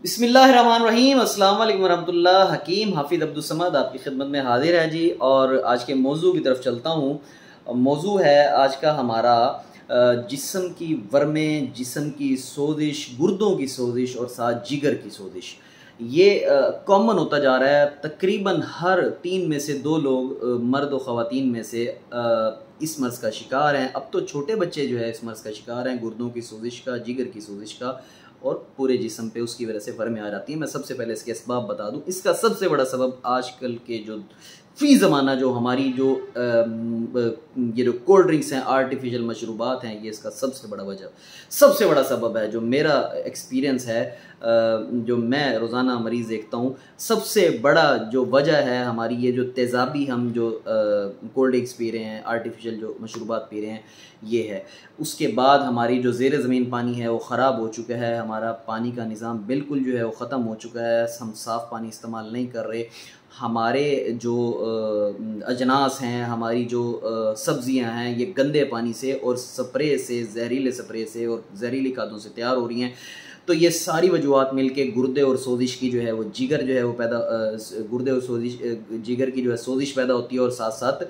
बिस्मिल्लाहिर्रहमानिर्रहीम, अस्सलाम वालेकुम रहमतुल्लाह। हकीम हाफिज़ अब्दुल समद आपकी खिदमत में हाजिर है जी। और आज के मौजू की तरफ चलता हूँ। मौजू है आज का हमारा जिस्म की वर्में, जिस्म की सोजिश, गुर्दों की सोजिश और साथ जिगर की सोजिश। ये कॉमन होता जा रहा है। तकरीबन हर 3 में से 2 लोग मर्द और ख़वातीन में से इस मर्ज़ का शिकार हैं। अब तो छोटे बच्चे जो है इस मर्ज़ का शिकार हैं, गुर्दों की सोजिश का, जिगर की सोजिश का, और पूरे जिस्म पे उसकी वजह से वर्में आ जाती हैं। मैं सबसे पहले इसके असबाब बता दूं। इसका सबसे बड़ा सबब आजकल के जो फ़ी ज़माना जो हमारी जो ये जो कोल्ड ड्रिंक्स हैं, आर्टिफिशियल मशरूबात हैं, ये इसका सबसे बड़ा सबब है। जो मेरा एक्सपीरियंस है, जो मैं रोज़ाना मरीज़ देखता हूँ, सबसे बड़ा जो वजह है हमारी ये जो तेज़ाबी हम जो कोल्ड ड्रिंक्स पी रहे हैं, आर्टिफिशियल जो मशरूबात पी रहे हैं, ये है। उसके बाद हमारी जो ज़ेर ज़मीन पानी है वो ख़राब हो चुका है। हमारा पानी का निज़ाम बिल्कुल जो है वो ख़त्म हो चुका है। हम साफ़ पानी इस्तेमाल नहीं कर रहे। हमारे जो अजनास हैं, हमारी जो सब्ज़ियाँ हैं, ये गंदे पानी से और स्प्रे से, ज़हरीले स्प्रे से और ज़हरीली खादों से तैयार हो रही हैं। तो ये सारी वजूहात मिलके गुर्दे और सोजिश की जो है वो जिगर जो है वो गुर्दे और सोजिश जिगर की जो है सोजिश पैदा होती है और साथ साथ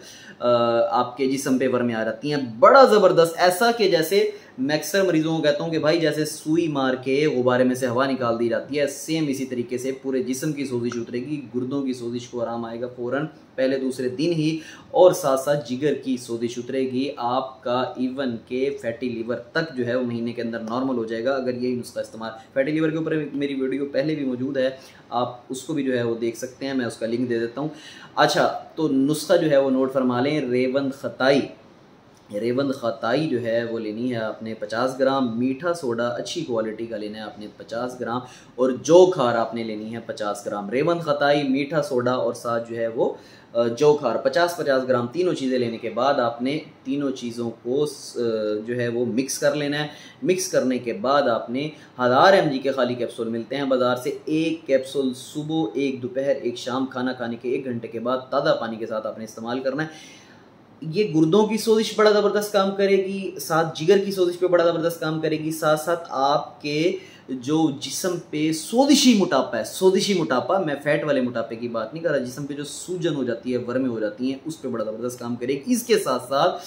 आपके जिस्म पे वर्में आ जाती हैं बड़ा ज़बरदस्त। ऐसा कि जैसे मैं अक्सर मरीज़ों को कहता हूँ कि भाई जैसे सुई मार के गुब्बारे में से हवा निकाल दी जाती है, सेम इसी तरीके से पूरे जिस्म की सोजिश उतरेगी, गुर्दों की सोजिश को आराम आएगा फ़ौरन पहले दूसरे दिन ही, और साथ साथ जिगर की सोजिश उतरेगी। आपका इवन के फैटी लीवर तक जो है वो महीने के अंदर नॉर्मल हो जाएगा अगर यही नुस्खा इस्तेमाल। फैटी लीवर के ऊपर मेरी वीडियो पहले भी मौजूद है, आप उसको भी जो है वो देख सकते हैं, मैं उसका लिंक दे देता हूँ। अच्छा, तो नुस्खा जो है वो नोट फरमा लें। रेवंद खताई जो है वो लेनी है आपने 50 ग्राम, मीठा सोडा अच्छी क्वालिटी का लेना है आपने 50 ग्राम, और जौ खार आपने लेनी है 50 ग्राम। रेवंद खताई, मीठा सोडा और साथ जो है वो जौ खार 50-50 ग्राम, तीनों चीज़ें लेने के बाद आपने तीनों चीज़ों को जो है वो मिक्स कर लेना है। मिक्स करने के बाद आपने 1000 mg के खाली कैप्सूल मिलते हैं बाज़ार से, एक कैप्सूल सुबह, एक दोपहर, एक शाम, खाना खाने के 1 घंटे के बाद ताज़ा पानी के साथ आपने इस्तेमाल करना है। ये गुर्दों की सोजिश बड़ा ज़बरदस्त काम करेगी, साथ जिगर की सोजिश पे बड़ा ज़बरदस्त काम करेगी, साथ साथ आपके जो जिस्म पे सोजिशी मोटापा, मैं फ़ैट वाले मोटापे की बात नहीं कर रहा, जिस्म पे जो सूजन हो जाती है, वर्में हो जाती हैं, उस पर बड़ा ज़बरदस्त काम करेगी। इसके साथ साथ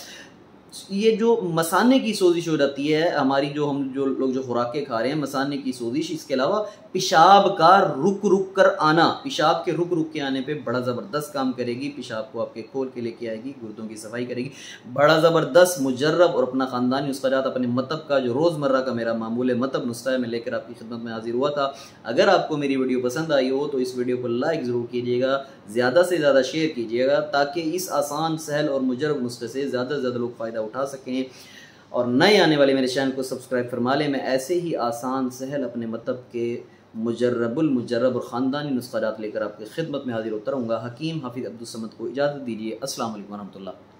ये जो मसाने की सोजिश हो जाती है हमारी, जो लोग जो खुराकें खा रहे हैं, मसाने की सोजिश, इसके अलावा पेशाब का रुक कर आना, पेशाब के रुक के आने पे बड़ा ज़बरदस्त काम करेगी। पेशाब को आपके खोल के लेके आएगी, गुर्दों की सफाई करेगी, बड़ा ज़बरदस्त मुजर्रब और अपना ख़ानदानी नुस्खा अपने मतब का जो रोज़मर्रा का मेरा मामूल मतब नुस्खा है, मैं लेकर आपकी खिदमत में हाजिर हुआ था। अगर आपको मेरी वीडियो पसंद आई हो तो इस वीडियो को लाइक ज़रूर कीजिएगा, ज़्यादा से ज़्यादा शेयर कीजिएगा, ताकि इस आसान, सहल और मुजर्रब नुस्खे से ज़्यादा से ज़्यादा लोग फ़ायदा उठा सकें। और नए आने वाले मेरे चैनल को सब्सक्राइब फरमा लें। मैं ऐसे ही आसान, सहल, अपने मतलब के मुजर्रब और ख़ानदानी नुस्खात लेकर आपकी खिदमत में हाजिर होता रहूँगा। हकीम हाफिज़ अब्दुल समद को इजाज़त दीजिए। अस्सलाम वालेकुम रहमतुल्लाह।